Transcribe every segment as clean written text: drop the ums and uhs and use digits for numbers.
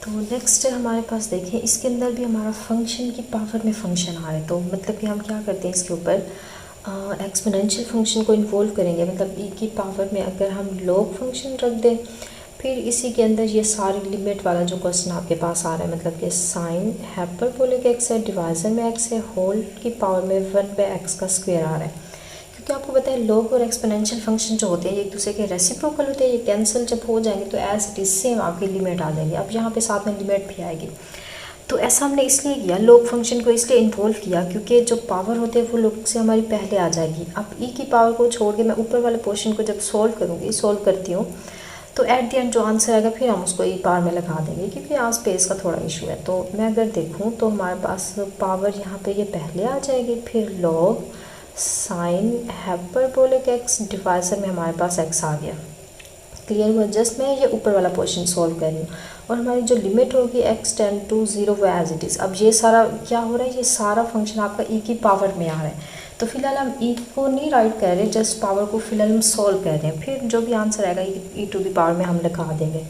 तो नेक्स्ट हमारे पास देखें, इसके अंदर भी हमारा फंक्शन की पावर में फंक्शन आ रहा है। तो मतलब कि हम क्या करते हैं, इसके ऊपर एक्सपोनेंशियल फंक्शन को इन्वॉल्व करेंगे। मतलब ई की पावर में अगर हम लॉग फंक्शन रख दें, फिर इसी के अंदर ये सारी लिमिट वाला जो क्वेश्चन आपके पास आ रहा है, मतलब कि साइन हाइपरबोलिक एक्स है, डिवाइजर में एक्स है, होल की पावर में 1/x का स्क्वायर आ रहा है। क्योंकि आपको पता है लॉग और एक्सपोनेंशियल फंक्शन जो होते हैं ये एक दूसरे के रेसिप्रोकल होते हैं, ये कैंसिल जब हो जाएंगे तो एज इट इज सेम आपकी लिमिट आ जाएगी। अब यहाँ पे साथ में लिमिट भी आएगी। तो ऐसा हमने इसलिए किया, लॉग फंक्शन को इसलिए इन्वॉल्व किया क्योंकि जो पावर होते हैं वो लॉग से हमारी पहले आ जाएगी। अब ई की पावर को छोड़ के मैं ऊपर वाले पोर्शन को जब सॉल्व करती हूँ तो एट द एंड जो आंसर आएगा फिर हम उसको ई पावर में लगा देंगे, क्योंकि यहाँ स्पेस का थोड़ा इशू है। तो मैं अगर देखूँ तो हमारे पास पावर यहाँ पे ये पहले आ जाएगी, फिर log sign hyperbolic x, divisor में हमारे पास एक्स आ गया। क्लियर हुआ? जस्ट मैं ये ऊपर वाला क्वेश्चन सॉल्व कर रही हूँ और हमारी जो लिमिट होगी x टेंड टू 0 वो एज इट इज़। अब ये सारा क्या हो रहा है, ये सारा फंक्शन आपका ई की पावर में आ रहा है। तो फिलहाल हम ई को नहीं राइट कर रहे, जस्ट पावर को फिलहाल हम सॉल्व कर रहे हैं, फिर जो भी आंसर आएगा ई टू द पावर में हम लगा देंगे।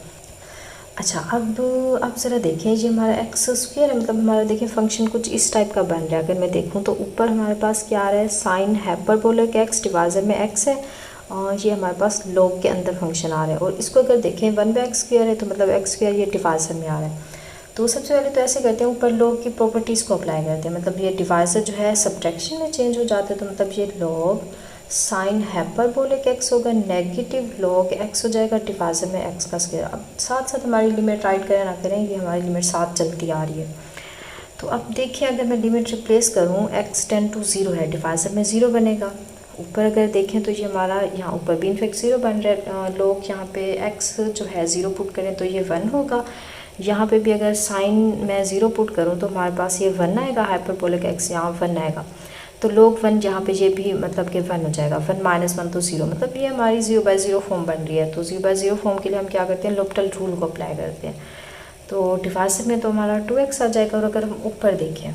अच्छा, अब ज़रा देखें, ये हमारा एक्स स्क्वायर है, मतलब हमारा देखिए फंक्शन कुछ इस टाइप का बन रहा है। अगर मैं देखूँ तो ऊपर हमारे पास क्या आ रहा है, साइन हाइपरबोलिक एक्स, डिवाइजर में एक्स है और ये हमारे पास लॉग के अंदर फंक्शन आ रहा है। और इसको अगर देखें 1/x स्क्वायर है तो मतलब एक्स स्क्वायर ये डिवाइजर में आ रहा है। तो सबसे पहले तो ऐसे करते हैं, ऊपर लॉग की प्रॉपर्टीज़ को अप्लाई करते हैं। मतलब ये डिवाइजर जो है सब्ट्रैक्शन में चेंज हो जाता है, तो मतलब ये लॉग साइन हाइपरबोलिक एक्स होगा, नेगेटिव लॉग एक्स हो जाएगा, डिवाइजर में एक्स का स्क्वायर। अब साथ साथ हमारी लिमिट राइट करें ना करें, ये हमारी लिमिट साथ चलती आ रही है। तो अब देखिए, अगर मैं लिमिट रिप्लेस करूँ, एक्स टेंड टू 0 है, डिवाइजर में 0 बनेगा। ऊपर अगर देखें तो ये हमारा यहाँ ऊपर भी इनफेक्ट 0 बन रहा है। लोग यहाँ पे x जो है 0 पुट करें तो ये 1 होगा। यहाँ पे भी अगर साइन मैं 0 पुट करूँ तो हमारे पास ये 1 आएगा, हाइपरबोलिक x यहाँ 1 आएगा। तो लोग 1 यहाँ पे ये भी मतलब कि 1 हो जाएगा, 1 - 1 तो 0, मतलब ये हमारी 0/0 फॉर्म बन रही है। तो 0/0 फॉर्म के लिए हम क्या करते हैं, लोपिटल रूल को अप्लाई करते हैं। तो डिवाइजर में तो हमारा 2x आ जाएगा। और अगर हम ऊपर देखें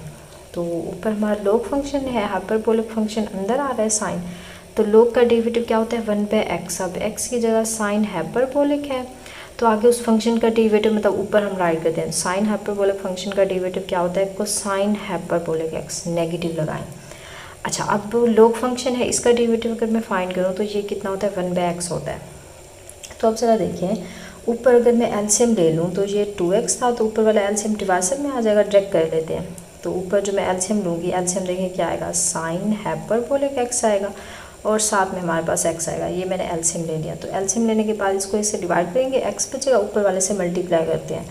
तो ऊपर हमारा लॉग फंक्शन है, हाइपरबोलिक फंक्शन अंदर आ रहा है साइन, तो लॉग का डेरिवेटिव क्या होता है, 1/x। अब x की जगह साइन हाइपरबोलिक है तो आगे उस फंक्शन का डेरिवेटिव मतलब ऊपर हम राइट करते हैं, साइन हाइपरबोलिक फंक्शन का डेरिवेटिव क्या होता है, कोसाइन हाइपरबोलिक x, नेगेटिव लगाएं। अच्छा, अब लॉग फंक्शन है, इसका डेरिवेटिव अगर मैं फाइंड करूँ तो ये कितना होता है, 1/x होता है। तो अब ज़रा देखें, ऊपर अगर मैं एलसीएम ले लूँ तो ये 2x था, तो ऊपर वाला एलसीएम डिवाइजर में आ जाएगा, डायरेक्ट कर लेते हैं। तो ऊपर जो मैं एलसीएम लूँगी, एलसीएम देखें क्या आएगा, साइन हाइपरबोलिक एक्स आएगा और साथ में हमारे पास x आएगा। ये मैंने एलसीएम ले लिया। तो एलसीएम लेने के बाद इसको इससे डिवाइड करेंगे, x बचेगा, ऊपर वाले से मल्टीप्लाई करते हैं।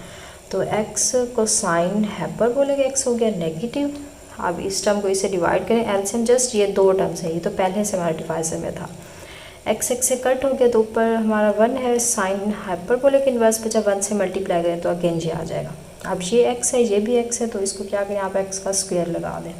तो x को साइन हाइपरबोलिक एक्स हो गया नेगेटिव। अब इस टर्म को इससे डिवाइड करें, एलसीएम जस्ट ये 2 टर्म्स है, ये तो पहले से हमारे डिवाइजर में था। एक्स से कट हो गया तो ऊपर हमारा 1 है, साइन हाइपरबोलिक इनवर्स बचा, 1 से मल्टीप्लाई करें तो अगेन ये आ जाएगा। अब ये x है, ये भी x है, तो इसको क्या करें, आप x का स्क्वायर लगा दें।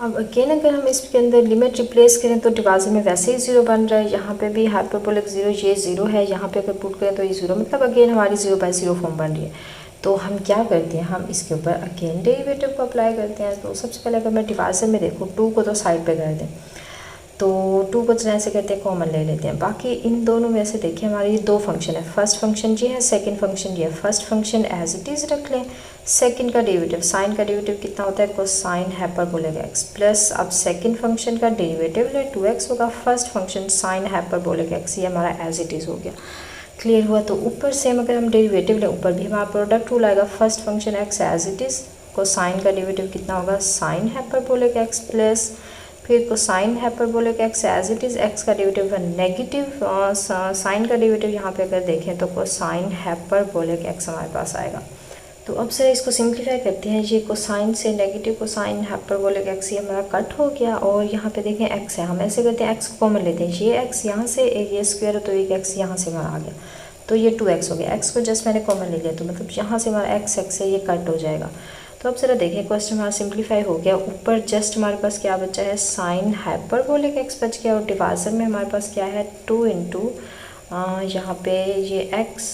अब अगेन अगर हम इसके अंदर लिमिट रिप्लेस करें तो डिवाइजर में वैसे ही 0 बन रहा है, यहाँ पे भी हाइपरबोलिक 0, ये 0 है, यहाँ पे अगर पुट करें तो ये 0, मतलब अगेन हमारी 0/0 फॉर्म बन रही है। तो हम क्या करते हैं, हम इसके ऊपर अगेन डेरिवेटिव को अप्लाई करते हैं। तो सबसे पहले अगर मैं डिवाइजर में देखूँ, 2 को तो साइड पर कर दें, तो 2 को ऐसे करते हैं, कॉमन ले लेते हैं। बाकी इन दोनों में से देखिए हमारी 2 फंक्शन है, फर्स्ट फंक्शन ये है, सेकंड फंक्शन ये है। First function as it is रख लें, सेकंड का डेरिवेटिव, साइन का डेरिवेटिव कितना होता है, कोसाइन हाइपरबोलिक एक्स प्लस, अब सेकंड फंक्शन का डेरिवेटिव ले 2x होगा, first function sine hyperbolic x, ये हमारा एज इट इज़ हो गया। क्लियर हुआ? तो ऊपर सेम अगर हम डेरिवेटिव लें, ऊपर भी हमारा प्रोडक्ट रूल आएगा, first function x as it is, cosine का डेरिवेटिव कितना होगा, साइन हाइपरबोलिक एक्स प्लस, फिर cosine hyperbolic x as it is, x का डेरिवेटिव है नेगेटिव, साइन का डेरिवेटिव यहाँ पे अगर देखें तो कोसाइन हाइपरबोलिक एक्स हमारे पास आएगा। तो अब सर इसको सिंप्लीफाई करते हैं, ये कोसाइन से नेगेटिव कोसाइन हाइपरबोलिक एक्स ये हमारा कट हो गया और यहाँ पे देखें एक्स है, हम ऐसे करते हैं एक्स को कॉमन लेते हैं, ये एक्स यहाँ से, एक ये स्क्वायर तो एक एक्स यहाँ से हमारा आ गया, तो ये 2x हो गया। एक्स को जस्ट मैंने कॉमन ले लिया, तो मतलब यहाँ से हमारा एक्स है, ये कट हो जाएगा। तो अब ज़रा देखें, क्वेश्चन हमारा सिंप्लीफाई हो गया, ऊपर जस्ट हमारे पास क्या बचा है, साइन हाइपरबोलिक एक्स बच गया और डिवाइजर में हमारे पास क्या है, 2 इंटू यहाँ पे ये x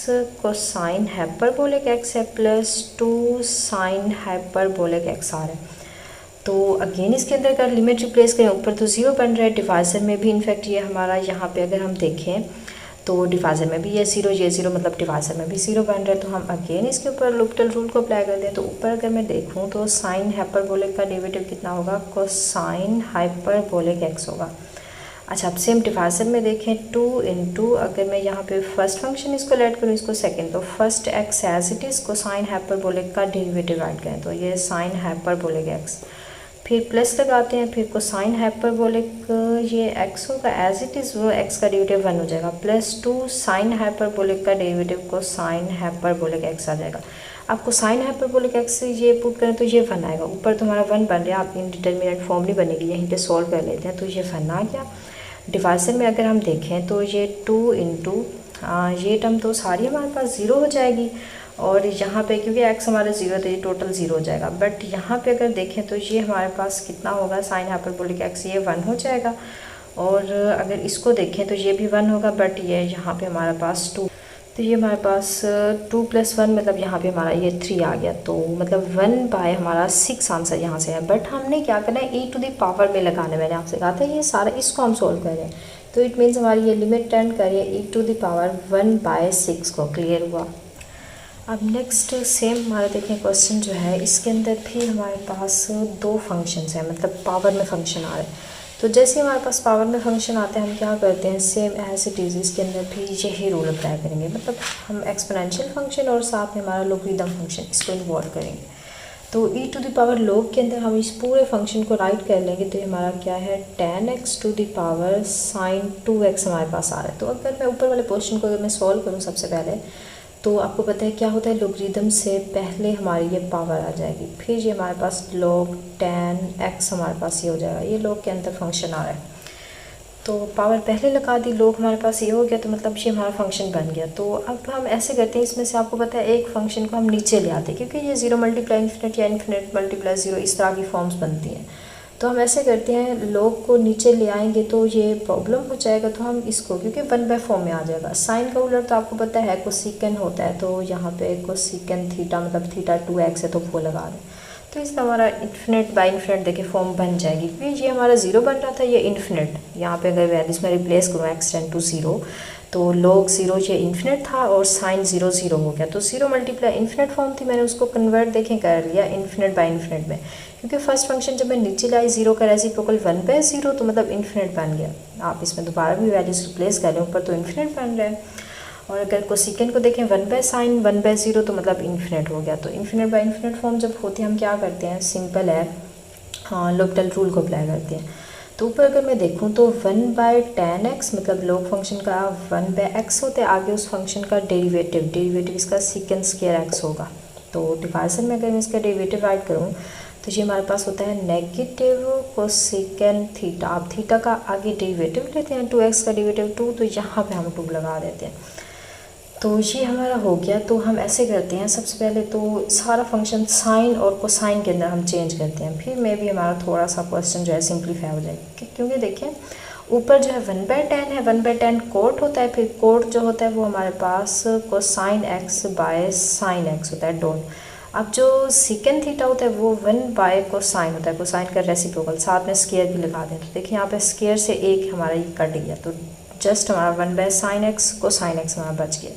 कोसाइन हाइपरबोलिक एक्स है प्लस 2 साइन हाइपरबोलिक एक्स आ रहा है। तो अगेन इसके अंदर अगर लिमिट रिप्लेस करें, ऊपर तो 0 बन रहा है, डिवाइजर में भी इनफैक्ट ये हमारा यहाँ पे अगर हम देखें तो डिवाइज़र में भी ये ज़ीरो मतलब डिवाइज़र में भी ज़ीरो बन रहा है। तो हम अगेन इसके ऊपर लोपिटल रूल को अप्लाई कर दें। तो ऊपर अगर मैं देखूँ तो साइन हाइपरबोलिक का डेरिवेटिव कितना होगा, कोसाइन हाइपरबोलिक एक्स होगा। अच्छा, अब सेम डिवाइज़र में देखें 2 इंटू, अगर मैं यहाँ पे फर्स्ट फंक्शन इसको लेट करूँ इसको सेकंड, तो first x as it is cosine hyperbolic का डेरिवेटिव राइट करें तो ये साइन हाइपरबोलिक एक्स, फिर प्लस लगाते हैं, फिर कोसाइन हाइपरबोलिक ये एक्स होगा एज इट इज़, वो एक्स का डेरिवेटिव 1 हो जाएगा, प्लस 2 साइन हाइपरबोलिक का डेरिवेटिव कोसाइन हाइपरबोलिक एक्स आ जाएगा। आपको साइन हाइपरबोलिक एक्स से ये पुट करें तो ये 1 आएगा, ऊपर तुम्हारा 1 बन रहा है, आपकी इंडिटरमिनेंट फॉर्म नहीं बनेगी, यहीं पे सॉल्व कर लेते हैं। तो ये 1 आ गया। डिवाइज़र में अगर हम देखें तो ये 2 इंटू ये टर्म तो सारी हमारे पास ज़ीरो हो जाएगी, और यहाँ पे क्योंकि एक्स हमारा ज़ीरो तो ये टोटल ज़ीरो हो जाएगा। बट यहाँ पे अगर देखें तो ये हमारे पास कितना होगा, साइन हाइपरबोलिक एक्स ये 1 हो जाएगा, और अगर इसको देखें तो ये भी 1 होगा, बट ये यहाँ पे हमारे पास 2, तो ये हमारे पास 2 + 1 मतलब यहाँ पे हमारा ये 3 आ गया। तो मतलब 1/, हमारा 6 आंसर यहाँ से है। बट हमने क्या करना है, e टू द पावर में लगाना है। मैंने आपसे कहा था ये सारा इसको हम सॉल्व कर रहे हैं, तो इट मीन्स हमारी ये लिमिट टेंड करिए e टू द पावर 1/6 को। क्लियर हुआ। अब नेक्स्ट सेम हमारा देखें क्वेश्चन जो है, इसके अंदर भी हमारे पास 2 फंक्शंस हैं, मतलब पावर में फंक्शन आ रहे हैं। तो जैसे हमारे पास पावर में फंक्शन आते हैं हम क्या करते हैं, सेम एज इट इज़ इसके अंदर भी यही रूल अप्लाई करेंगे, मतलब हम एक्सपोनेंशियल फंक्शन और साथ में हमारा लोगरिथम फंक्शन इसको इन्वॉल्व करेंगे। तो e to the power log के अंदर हम इस पूरे फंक्शन को राइट कर लेंगे, तो हमारा क्या है, tan x to the power sin 2x हमारे पास आ रहा है। तो अगर मैं ऊपर वाले क्वेश्चन को अगर मैं सॉल्व करूँ सबसे पहले, तो आपको पता है क्या होता है, लोगरिथम से पहले हमारी ये पावर आ जाएगी, फिर ये हमारे पास log tan x हमारे पास ये हो जाएगा, ये log के अंदर फंक्शन आ रहा है। तो पावर पहले लगा दी, log हमारे पास ये हो गया, तो मतलब ये हमारा फंक्शन बन गया। तो अब हम ऐसे करते हैं, इसमें से आपको पता है एक फंक्शन को हम नीचे ले आते हैं, क्योंकि ये 0 × इन्फिनिट या इन्फिनिट × 0 इस तरह की फॉर्म्स बनती हैं। तो हम ऐसे करते हैं, log को नीचे ले आएंगे तो ये प्रॉब्लम हो जाएगा, तो हम इसको क्योंकि 1/4 में आ जाएगा। साइन का उलट तो आपको पता है कोसेकंड होता है, तो यहाँ पे कोसेकंड थीटा मतलब थीटा 2x है, तो वो लगा दें, तो इसका हमारा इन्फिनिट बाई इन्फिनिट देखिए फॉर्म बन जाएगी। क्योंकि ये हमारा 0 बन रहा था, ये इन्फिनिट, यहाँ पे अगर वैल्यूज में रिप्लेस करूँ x टेंड टू 0, तो log 0 ये इन्फिनिट था और साइन 0 0 हो गया, तो 0 × इन्फिनिट फॉर्म थी, मैंने उसको कन्वर्ट देखें कर लिया इन्फिनिट बाई इन्फिनिट में, क्योंकि फर्स्ट फंक्शन जब मैं नीचे लाई 0 का रेसिप्रोकल 1/0, तो मतलब इन्फिनिट बन गया। आप इसमें दोबारा भी वैल्यूज रिप्लेस कर लें, ऊपर तो इन्फिनिट बन रहा है, और अगर कोसेकंड को देखें 1/sin 1/0 तो मतलब इन्फिनिट हो गया। तो इन्फिनिट बाई इन्फिनिट फॉर्म जब होती है हम क्या करते हैं, सिंपल है, हाँ लोपिटल रूल को अप्लाई करते हैं। तो ऊपर अगर मैं देखूं तो 1/tan x मतलब log फंक्शन का 1/x होता है, आगे उस फंक्शन का डेरिवेटिव इसका सेकंड स्क्वायर x होगा। तो डिवाइज़र में अगर मैं इसका डेरिवेटिव राइट करूँ तो ये हमारे पास होता है नेगेटिव कोसेकंड थीटा। आप थीटा का आगे डेरिवेटिव लेते हैं, 2x का डेरिवेटिव 2, तो यहाँ पे हम 2 लगा देते हैं, तो ये हमारा हो गया। तो हम ऐसे करते हैं, सबसे पहले तो सारा फंक्शन साइन और कोसाइन के अंदर हम चेंज करते हैं, फिर मे भी हमारा थोड़ा सा क्वेश्चन जो है सिंप्लीफाई हो जाएगा। क्योंकि देखिए ऊपर जो है 1/tan है, 1/tan कोट होता है, फिर कोट जो होता है वो हमारे पास cosine x by sine x होता है, डॉट। अब जो सेकंड थीटा होता है वो 1/कोसाइन होता है, कोसाइन का रेसिप्रोकल, साथ में स्क्वायर भी लगा दें। तो देखिए यहाँ पे स्क्वायर से एक हमारा ये कट गया, तो जस्ट हमारा 1/sin x कोसाइन x हमारा बच गया।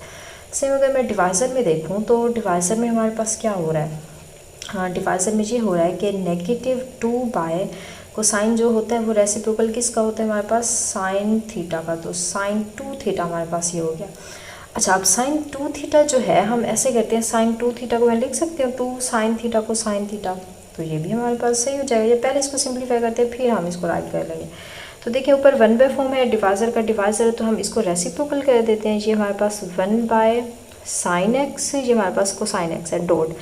सेम अगर मैं डिवाइज़र में देखूँ तो डिवाइज़र में हमारे पास क्या हो रहा है, हाँ डिवाइज़र में ये हो रहा है कि -2 कोसाइन जो होता है वो रेसिप्रोकल किसका होता है हमारे पास, साइन थीटा का, तो साइन 2 थीटा हमारे पास ये हो गया। अच्छा, अब साइन 2 थीटा जो है हम ऐसे करते हैं, साइन 2 थीटा को मैं लिख सकती हूँ 2 sin थीटा को साइन थीटा, तो ये भी हमारे पास सही हो जाएगा। ये पहले इसको सिंप्लीफाई करते हैं फिर हम इसको राइट कर लेंगे। तो देखिए ऊपर 1/4 है, डिवाइज़र का डिवाइज़र है, तो हम इसको रेसिप्रोकल कर देते हैं। ये हमारे पास 1/sin x, ये हमारे पास कोसाइन x है, डॉट।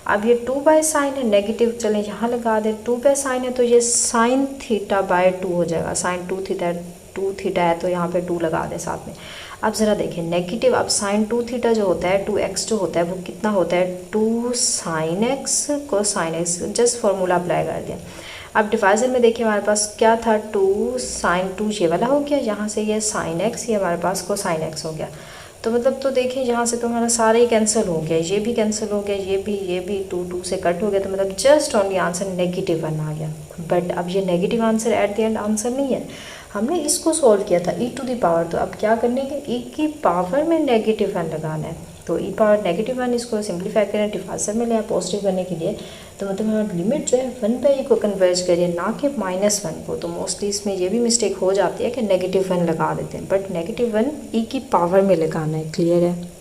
अब ये 2/sin है, नेगेटिव चलें यहाँ लगा दें, 2/sin है तो ये साइन थीटा बाय 2 हो जाएगा, साइन 2 थीटा है तो यहाँ पे 2 लगा दें साथ में। अब ज़रा देखें नेगेटिव, अब साइन 2 थीटा जो होता है 2x जो होता है वो कितना होता है, 2 sin x cosine x, just formula apply कर दिया। अब डिवाइज़र में देखिए हमारे पास क्या था, 2 sin 2 ये वाला हो गया, यहाँ से ये sin x, ये हमारे पास कोसाइन x हो गया। तो मतलब तो देखिए यहाँ से तो हमारा सारे ही कैंसिल हो गया, ये भी कैंसिल हो गया, ये भी 2 से कट हो गया, तो मतलब जस्ट ओनली आंसर -1 आ गया। बट अब ये negative answer at the end answer नहीं है, हमने इसको सॉल्व किया था e टू द पावर, तो अब क्या करने के e की पावर में -1 लगाना है। तो e पावर -1 इसको सिंप्लीफाई करें, डिफाइजर में लिया पॉजिटिव करने के लिए, तो मतलब हमारी लिमिट जो है 1/e को कन्वर्ज करिए, ना कि -1 को। तो मोस्टली इसमें ये भी मिस्टेक हो जाती है कि -1 लगा देते हैं, बट -1 e की पावर में लगाना है। क्लियर है?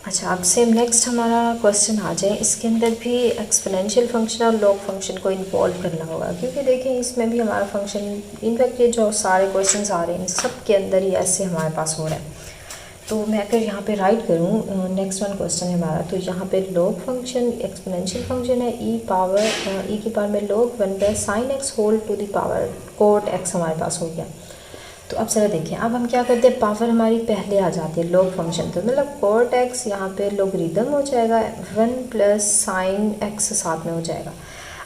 अच्छा, अब सेम नेक्स्ट हमारा क्वेश्चन आ जाए। इसके अंदर भी एक्सपोनेंशियल फंक्शन और लॉग फंक्शन को इन्वॉल्व करना होगा, क्योंकि देखें इसमें भी हमारा फंक्शन, इनफैक्ट ये जो सारे क्वेश्चंस आ रहे हैं इन सब के अंदर ही ऐसे हमारे पास हो रहा है। तो मैं अगर यहाँ पे राइट करूँ, नेक्स्ट वन क्वेश्चन है हमारा, तो यहाँ पे लॉग फंक्शन एक्सपोनेंशियल फंक्शन है, e की पावर में log 1/sin x whole to the power cot x हमारे पास हो गया। तो अब ज़रा देखें, अब हम क्या करते हैं, पावर हमारी पहले आ जाती है लॉग फंक्शन, तो मतलब cot x यहाँ पे लोगरिदम हो जाएगा 1+sin x साथ में हो जाएगा।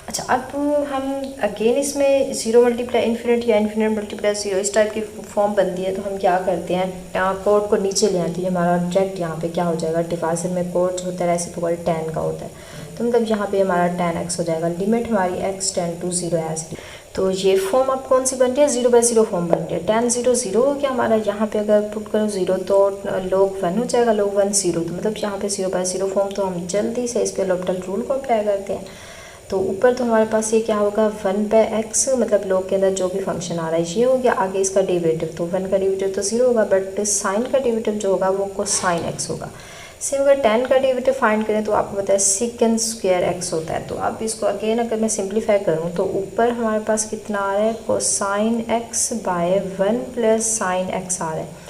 अच्छा, अब हम अगेन इसमें 0 मल्टीप्लाई इन्फिनिट या इन्फिनिट मल्टीप्लाई 0 इस टाइप की फॉर्म बनती है, तो हम क्या करते हैं, कोट को नीचे ले आते हैं। हमारा डायरेक्ट यहाँ पे क्या हो जाएगा, डिफाइजर में कोट होता है रेसिप्रोकल tan का होता है, तो मतलब यहाँ पे हमारा tan x हो जाएगा। लिमिट हमारी x टेंड टू 0 एज, तो ये फॉर्म अब कौन सी बन रही है, 0/0 फॉर्म बन रही है। tan 0 0 हो गया हमारा, यहाँ पे अगर पुट करो 0 तो log 1 हो जाएगा, log 1 0, तो मतलब यहाँ पे 0/0 फॉर्म। तो हम जल्दी से इस पे l'Hopital रूल को अप्लाई करते हैं। तो ऊपर तो हमारे पास ये क्या होगा, 1/x, मतलब log के अंदर जो भी फंक्शन आ रहा है ये हो गया। आगे इसका डेरिवेटिव, तो 1 का डेरिवेटिव तो 0 होगा, बट साइन का डेरिवेटिव जो होगा वो cosine x होगा। सेम अगर tan का डेरिवेटिव फाइंड करें तो आपको पता है secant स्क्वायर x होता है। तो अब इसको अगेन अगर मैं सिंप्लीफाई करूं तो ऊपर हमारे पास कितना आ रहा है, cosine x by 1+sin x आ रहा है।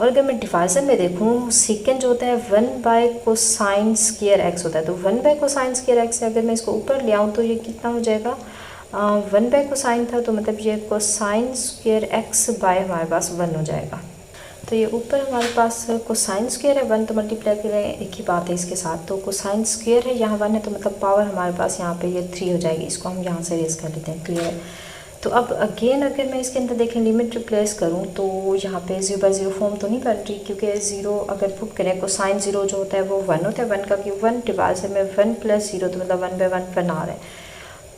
और अगर मैं डिफाइजर में देखूं, secant जो होता है 1/cosine स्क्वायर x होता है, तो 1/cosine स्क्वायर x से अगर मैं इसको ऊपर ले आऊँ तो ये कितना हो जाएगा, 1/cosine था, तो मतलब ये cosine स्क्वायर x बाय हमारे पास 1 हो जाएगा। तो ये ऊपर हमारे पास कोसाइन स्क्वायर है 1, तो मल्टीप्लाई करें एक ही बात है इसके साथ, तो कोसाइन स्क्वायर है यहाँ 1 है, तो मतलब पावर हमारे पास यहाँ पे ये 3 हो जाएगी। इसको हम यहाँ से रेस कर लेते हैं। क्लियर है? तो अब अगेन अगर मैं इसके अंदर देखें लिमिट रिप्लेस करूँ तो यहाँ पे 0/0 फॉर्म तो नहीं बन रही, क्योंकि 0 अगर पुट करें कोसाइन 0 जो होता है वो 1 होता है, 1 का क्यूब 1 डिवाइड में 1+0, तो मतलब 1/1 1 आ रहा है।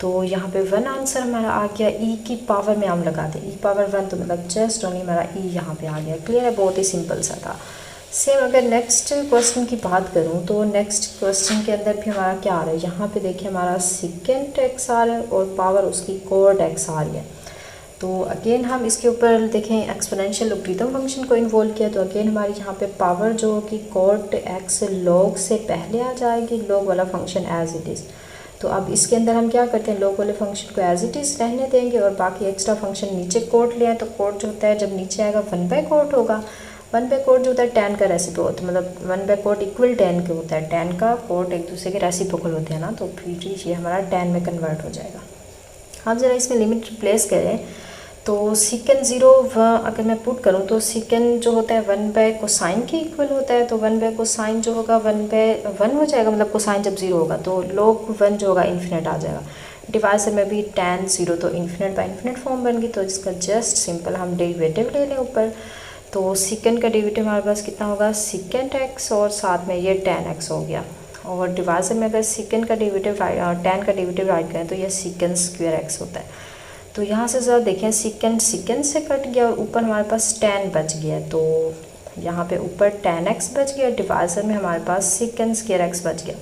तो यहाँ पे 1 आंसर हमारा आ गया। e की पावर में हम लगा दें e पावर 1, तो मतलब जस्ट ओनली हमारा e यहाँ पे आ गया। क्लियर है? बहुत ही सिंपल सा था। सेम अगर नेक्स्ट क्वेश्चन की बात करूँ तो नेक्स्ट क्वेश्चन के अंदर भी हमारा क्या आ रहा है, यहाँ पे देखिए हमारा secant x आ रहा है और पावर उसकी cot x आ रही है। तो अगेन हम इसके ऊपर देखें एक्सपोनेंशियल लोगरिथम फंक्शन को इन्वॉल्व किया, तो अगेन हमारी यहाँ पे पावर जो होगी cot x log से पहले आ जाएगी, log वाला फंक्शन एज इट इज़। तो अब इसके अंदर हम क्या करते हैं, log वाले फंक्शन को एज इट इज़ रहने देंगे और बाकी एक्स्ट्रा फंक्शन नीचे कोट ले आए। तो कोट जो होता है जब नीचे आएगा 1/cot होगा, 1/cot जो होता है tan का रेसिप्रोकल, तो मतलब 1/cot इक्वल tan के होता है, tan का cot एक दूसरे के रेसिप्रोकल होते हैं ना, तो फिर ये हमारा tan में कन्वर्ट हो जाएगा। अब ज़रा इसमें लिमिट रिप्लेस करें तो secant 0 अगर मैं पुट करूं तो secant जो होता है 1/cosine के इक्वल होता है, तो 1/cosine जो होगा 1/1 हो जाएगा, मतलब cosine जब 0 होगा तो log 1 जो होगा इन्फिनिट आ जाएगा। डिवाइजर में भी tan 0 तो इन्फिनिट बाय इन्फिनिट फॉर्म बन गई, तो इसका जस्ट सिंपल हम डेरिवेटिव ले लें ऊपर। तो secant का डेरिवेटिव हमारे पास कितना होगा, secant x और साथ में ये tan x हो गया। और डिवाइजर में अगर secant का डेरिवेटिव tan का डेरिवेटिव राइट करें तो ये secant स्क्वायर x होता है। तो यहाँ से ज़रा देखें secant से कट गया और ऊपर हमारे पास tan बच गया, तो यहाँ पे ऊपर tan x बच गया, डिवाइजर में हमारे पास secant स्क्वायर x बच गया।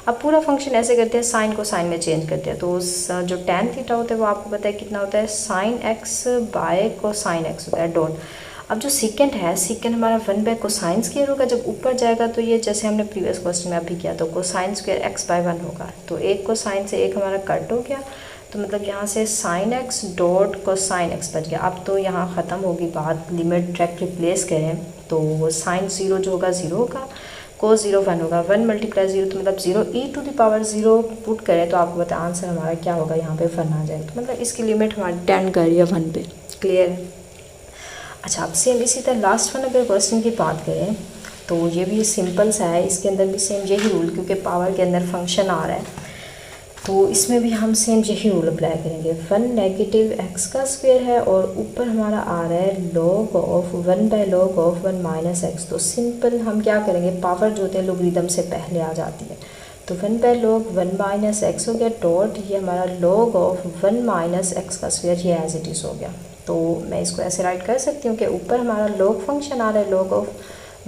अब पूरा फंक्शन ऐसे करते हैं, साइन को साइन में चेंज करते हैं। तो जो tan थीटा होता है वो आपको पता है कितना होता है, sin x by cosine x होता है डॉट। अब जो secant है, secant हमारा 1/cosine स्क्वायर होगा, जब ऊपर जाएगा तो ये जैसे हमने प्रीवियस क्वेश्चन में अभी किया, तो cosine स्क्वायर x बाय 1 होगा। तो एक cosine से एक हमारा कट हो गया, तो मतलब यहाँ से sin x dot cosine x बच गया। अब तो यहाँ ख़त्म होगी बात, लिमिट डायरेक्ट रिप्लेस करें तो sin 0 जो होगा 0 होगा, cos 0 1 होगा, 1 × 0 तो मतलब 0 e to the power 0 put करें तो आपको पता आंसर हमारा क्या होगा, यहाँ पे 1 आ जाएगा। तो मतलब इसकी लिमिट हमारी 10 कर रही है 1 पे। क्लियर है? अच्छा, अब सेम इसी तरह लास्ट वन अगर क्वेश्चन की बात करें तो ये भी सिंपल सा है, इसके अंदर भी सेम यही रूल, क्योंकि पावर के अंदर फंक्शन आ रहा है तो इसमें भी हम सेम यही रूल अप्लाई करेंगे। 1 नेगेटिव x का स्क्वायर है और ऊपर हमारा आ रहा है log of 1/log of 1 minus x। तो सिंपल हम क्या करेंगे, पावर जो होते हैं लोगरिथम से पहले आ जाती है, तो 1/log 1 माइनस x हो गया डॉट ये हमारा log ऑफ 1 माइनस x का स्क्वायर, ये एज इट इज़ हो गया। तो मैं इसको ऐसे राइट कर सकती हूँ कि ऊपर हमारा लॉग फंक्शन आ रहा है log of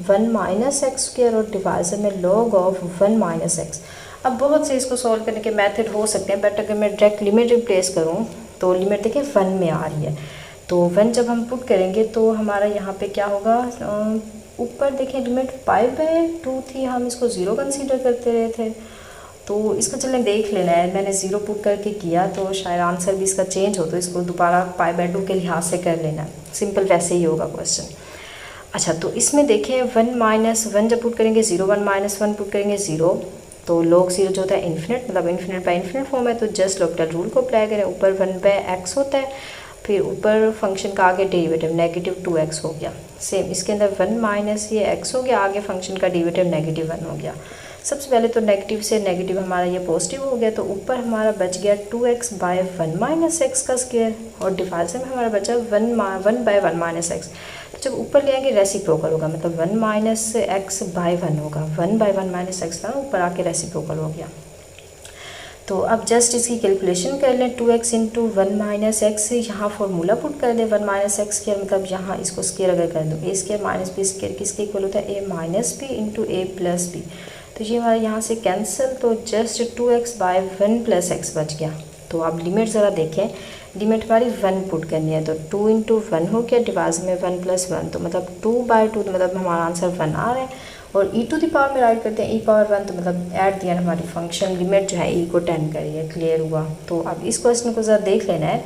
1 minus x square और डिवाइजर में लॉग ऑफ 1 माइनस एक्स। अब बहुत से इसको सॉल्व करने के मेथड हो सकते हैं, बट अगर मैं डायरेक्ट लिमिट रिप्लेस करूँ तो लिमिट देखिए 1 में आ रही है, तो 1 जब हम पुट करेंगे तो हमारा यहाँ पे क्या होगा, ऊपर देखिए लिमिट π/2 थी, हम इसको 0 कंसीडर करते रहे थे, तो इसको चलें देख लेना है। मैंने 0 पुट करके किया तो शायद आंसर भी इसका चेंज हो, तो इसको दोबारा π/2 के लिहाज से कर लेना है, सिंपल वैसे ही होगा क्वेश्चन। अच्छा, तो इसमें देखें 1 माइनस 1 जब पुट करेंगे 0, 1 माइनस 1 पुट करेंगे 0, तो log 0 जो होता है इन्फिनिट, मतलब इन्फिनिट बाई इन्फिनिट फॉर्म है, तो जस्ट लॉपिटल रूल को अप्लाई करें, ऊपर 1/x होता है, फिर ऊपर फंक्शन का आगे डेरिवेटिव नेगेटिव 2x हो गया, सेम इसके अंदर 1 माइनस ये x हो गया, आगे फंक्शन का डेरिवेटिव नेगेटिव 1 हो गया। सबसे पहले तो नेगेटिव से नेगेटिव हमारा ये पॉजिटिव हो गया, तो ऊपर हमारा बच गया 2x बाय 1 माइनस एक्स का स्क्वायर, और डिवाइजर में हमारा बचा 1 बाय 1 माइनस एक्स। तो जब ऊपर ले आएंगे रेसिप्रोकल होगा, मतलब 1 माइनस एक्स बाय 1 होगा, 1 बाय 1 माइनस एक्स था, ऊपर आके रेसिप्रोकल हो गया। तो अब जस्ट इसकी कैलकुलेशन कर लें, 2x इंटू 1 माइनस एक्स, यहाँ फॉर्मूला पुट कर दें 1 माइनस एक्स स्क्वायर, मतलब यहाँ इसको स्क्वायर अगर कर दो, ए स्क्वायर माइनस बी स्क्वायर किसके इक्वल होता है, ए माइनस बी इंटू ए प्लस बी, तो ये हमारा यहाँ से कैंसिल, तो just 2x bye 1 plus x बच गया। तो आप लिमिट ज़रा देखें, लिमिट हमारी 1 पुट करनी है, तो 2 इंटू 1 हो गया, डिवाइड में 1 प्लस 1, तो मतलब 2/2, तो मतलब हमारा आंसर 1 आ रहा है, और e टू द पावर में राइट करते हैं e⁻1, तो मतलब एट दी एंड हमारी फंक्शन लिमिट जो है e को 10 करी है, क्लियर हुआ। तो अब इस क्वेश्चन को ज़रा देख लेना है,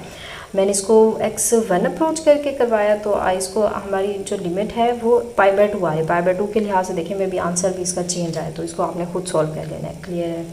मैंने इसको x1 अप्रोच करके करवाया, तो इसको हमारी जो लिमिट है वो π/2 आए, π/2 के लिहाज से देखें मे भी आंसर भी इसका चेंज आए, तो इसको आपने खुद सॉल्व कर लेना है, क्लियर है।